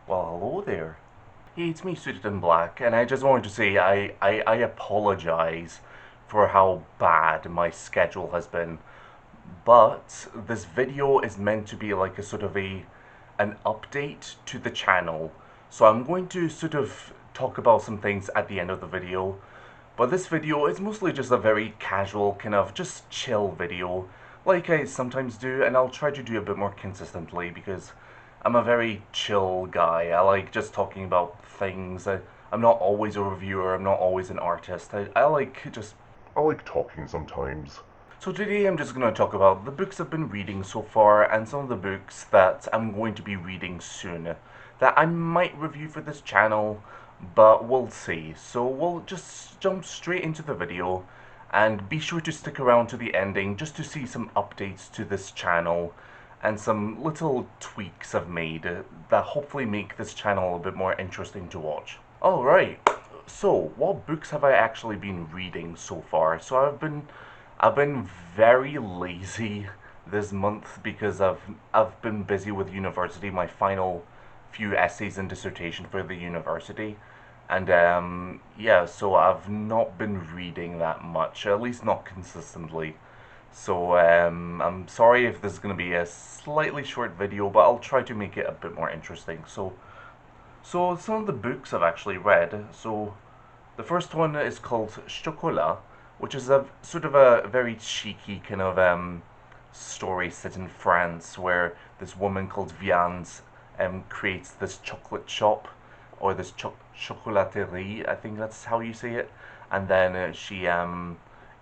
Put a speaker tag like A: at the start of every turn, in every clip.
A: Well, hello there. Hey, it's me, Suited in Black, and I just wanted to say I apologize for how bad my schedule has been. But this video is meant to be like a sort of an update to the channel. So I'm going to sort of talk about some things at the end of the video. But this video is mostly just a very casual, kind of just chill video, like I sometimes do, and I'll try to do a bit more consistently because I'm a very chill guy. I like just talking about things. I'm not always a reviewer, I'm not always an artist. I like just.
B: I like talking sometimes.
A: So today I'm just going to talk about the books I've been reading so far and some of the books that I'm going to be reading soon that I might review for this channel, but we'll see. So we'll just jump straight into the video and be sure to stick around to the ending just to see some updates to this channel and some little tweaks I've made that hopefully make this channel a bit more interesting to watch. Alright, so what books have I actually been reading so far? So I've been very lazy this month because I've been busy with university, my final few essays and dissertation for the university. And yeah, so I've not been reading that much, at least not consistently. So I'm sorry if this is going to be a slightly short video, but I'll try to make it a bit more interesting. So some of the books I've actually read. So the first one is called Chocolat, which is a sort of a very cheeky kind of story set in France where this woman called Vian's creates this chocolate shop or this chocolaterie, I think that's how you say it, and then she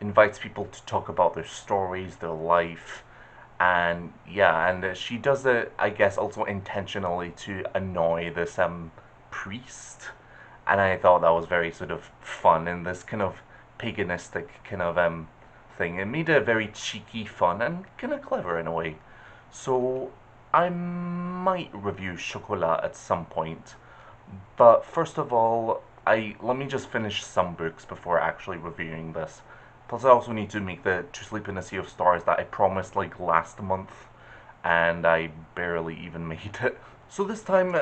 A: invites people to talk about their stories, their life, and yeah, and she does it, I guess, also intentionally to annoy this priest, and I thought that was very sort of fun in this kind of paganistic kind of thing. It made it very cheeky, fun, and kind of clever in a way. So I might review Chocolat at some point, but first of all, I let me just finish some books before actually reviewing this. Plus, I also need to make the To Sleep in a Sea of Stars that I promised like last month, and I barely even made it. So this time,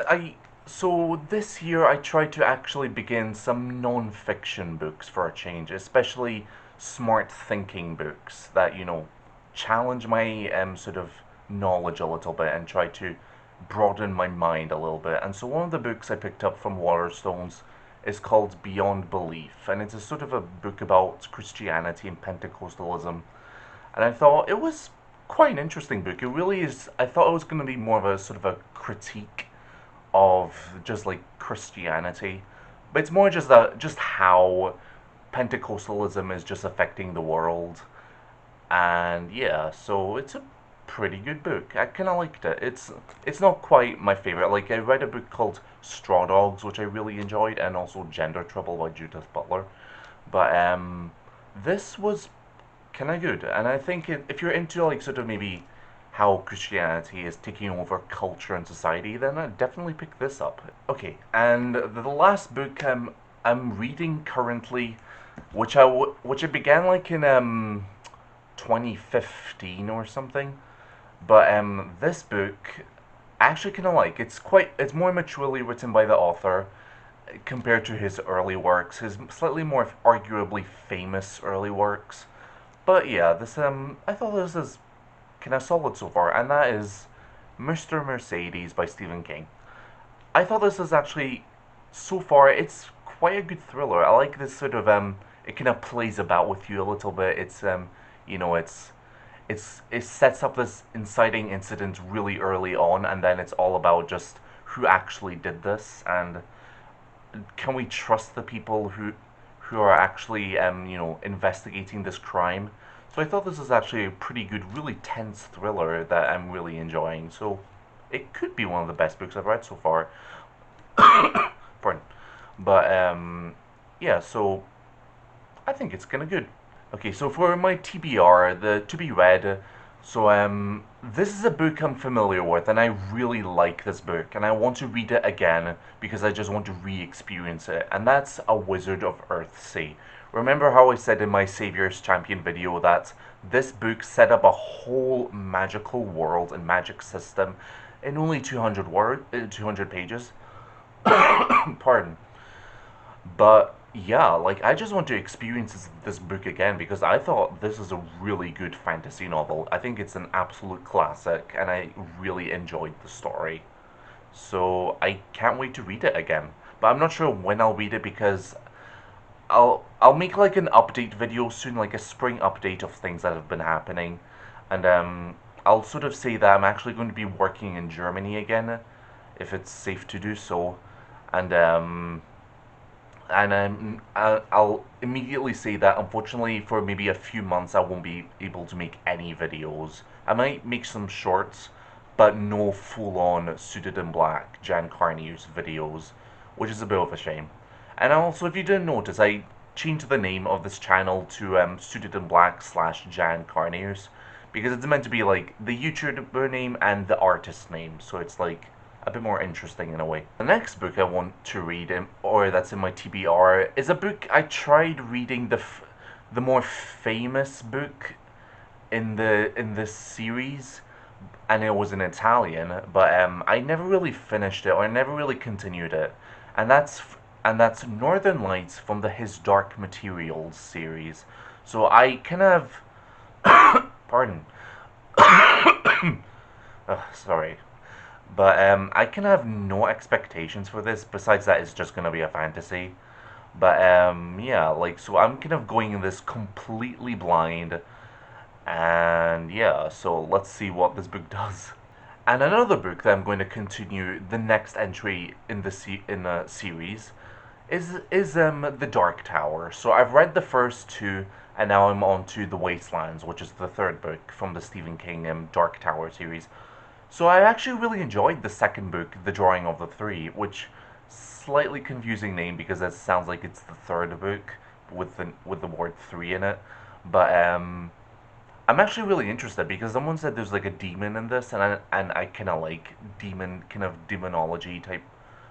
A: so this year I tried to actually begin some non-fiction books for a change, especially smart thinking books that challenge my sort of knowledge a little bit and try to broaden my mind a little bit. And so one of the books I picked up from Waterstones is called Beyond Belief, and it's a sort of a book about Christianity and Pentecostalism. And I thought it was quite an interesting book. It really is. I thought it was going to be more of a sort of a critique of just like Christianity, but it's more just how Pentecostalism is just affecting the world. And yeah, so it's a pretty good book. I kind of liked it. It's not quite my favorite. Like I read a book called Straw Dogs, which I really enjoyed, and also Gender Trouble by Judith Butler. But this was kind of good, and I think if you're into like sort of maybe how Christianity is taking over culture and society, then I'd definitely pick this up. Okay, and the last book I'm reading currently, which I began like in 2015 or something, but this book I actually kind of like. It's more maturely written by the author compared to his early works, his slightly more arguably famous early works. But yeah, this I thought this is kind of solid so far, and that is Mr. Mercedes by Stephen King. I thought this is actually, so far, it's quite a good thriller. I like this sort of it kind of plays about with you a little bit. It's you know, it sets up this inciting incident really early on, and then it's all about just who actually did this and can we trust the people who are actually investigating this crime. So I thought this is actually a pretty good, really tense thriller that I'm really enjoying. So it could be one of the best books I've read so far. Pardon. But yeah, so I think it's kind of good. Okay, so for my TBR, the to be read, so this is a book I'm familiar with, and I really like this book, and I want to read it again because I just want to re-experience it, and that's A Wizard of Earthsea. Remember how I said in my Savior's Champion video that this book set up a whole magical world and magic system in only 200 pages? Pardon. But yeah, like I just want to experience this book again because I thought this is a really good fantasy novel. I think it's an absolute classic, and I really enjoyed the story. So I can't wait to read it again. But I'm not sure when I'll read it because I'll make like an update video soon, like a spring update of things that have been happening, and I'll sort of say that I'm actually going to be working in Germany again, if it's safe to do so, and I'll immediately say that unfortunately for maybe a few months I won't be able to make any videos. I might make some shorts, but no full-on suited in black Jan Carney's videos, which is a bit of a shame. And also, if you didn't notice, I changed the name of this channel to Suited in Black slash Jan Carney's because it's meant to be like the YouTuber name and the artist name, so it's like a bit more interesting in a way. The next book I want to read, or that's in my TBR, is a book I tried reading the more famous book in this series, and it was in Italian, but I never really finished it or I never really continued it, and that's Northern Lights from the His Dark Materials series. So I kind of pardon, sorry, but I can have no expectations for this besides that it's just gonna be a fantasy. But yeah, like so I'm kind of going in this completely blind, and yeah, so let's see what this book does. And another book that I'm going to continue the next entry in the series is The Dark Tower. So I've read the first two, and now I'm on to The Wastelands, which is the third book from the Stephen King Dark Tower series. So I actually really enjoyed the second book, The Drawing of the Three, which slightly confusing name because it sounds like it's the third book with the word three in it. But I'm actually really interested because someone said there's like a demon in this, and I kind of like kind of demonology type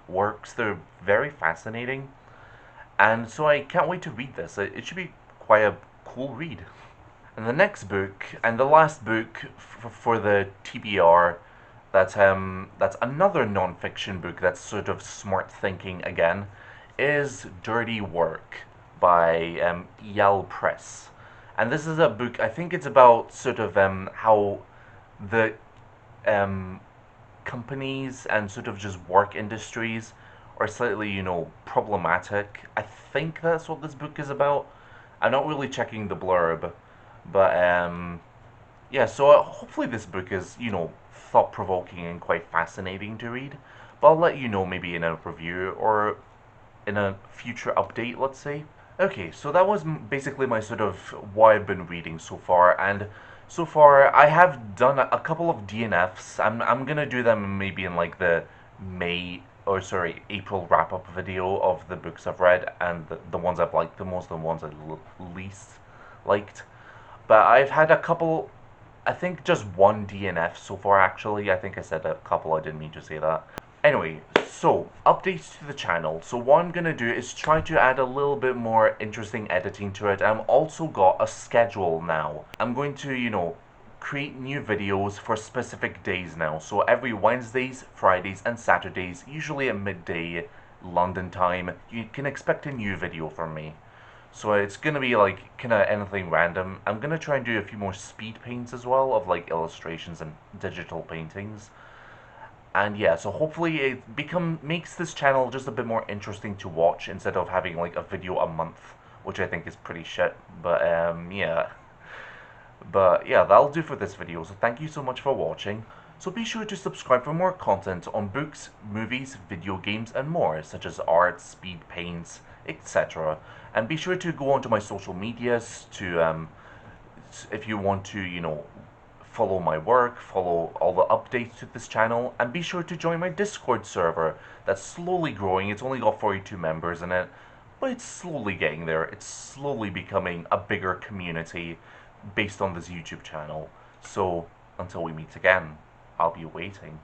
A: works. They're very fascinating, and so I can't wait to read this. It should be quite a cool read. And the next book, and the last book for the TBR, that's another non-fiction book that's sort of smart thinking again, is Dirty Work by Yale Press. And this is a book, I think it's about sort of how the um, companies and sort of just work industries are slightly, problematic. I think that's what this book is about. I'm not really checking the blurb, but yeah, so hopefully this book is, thought provoking and quite fascinating to read. But I'll let you know maybe in a review or in a future update, let's say. Okay, so that was basically my sort of what I've been reading so far, and so far I have done a couple of DNFs. I'm gonna do them maybe in like the April wrap up video of the books I've read and the ones I've liked the most, the ones I least liked. But I've had a couple, I think just one DNF so far actually. I think I said a couple, I didn't mean to say that. Anyway, so updates to the channel. So what I'm gonna do is try to add a little bit more interesting editing to it. I've also got a schedule now. I'm going to, create new videos for specific days now. So every Wednesdays, Fridays, and Saturdays, usually at midday London time, you can expect a new video from me. So it's gonna be like kinda anything random. I'm gonna try and do a few more speed paints as well of like illustrations and digital paintings. And yeah, so hopefully it makes this channel just a bit more interesting to watch instead of having like a video a month, which I think is pretty shit. But yeah. But yeah, that'll do for this video, so thank you so much for watching. So be sure to subscribe for more content on books, movies, video games, and more, such as art, speed paints, etc. And be sure to go onto my social medias to, if you want to, follow my work, follow all the updates to this channel, and be sure to join my Discord server that's slowly growing. It's only got 42 members in it, but it's slowly getting there. It's slowly becoming a bigger community based on this YouTube channel. So, until we meet again, I'll be waiting.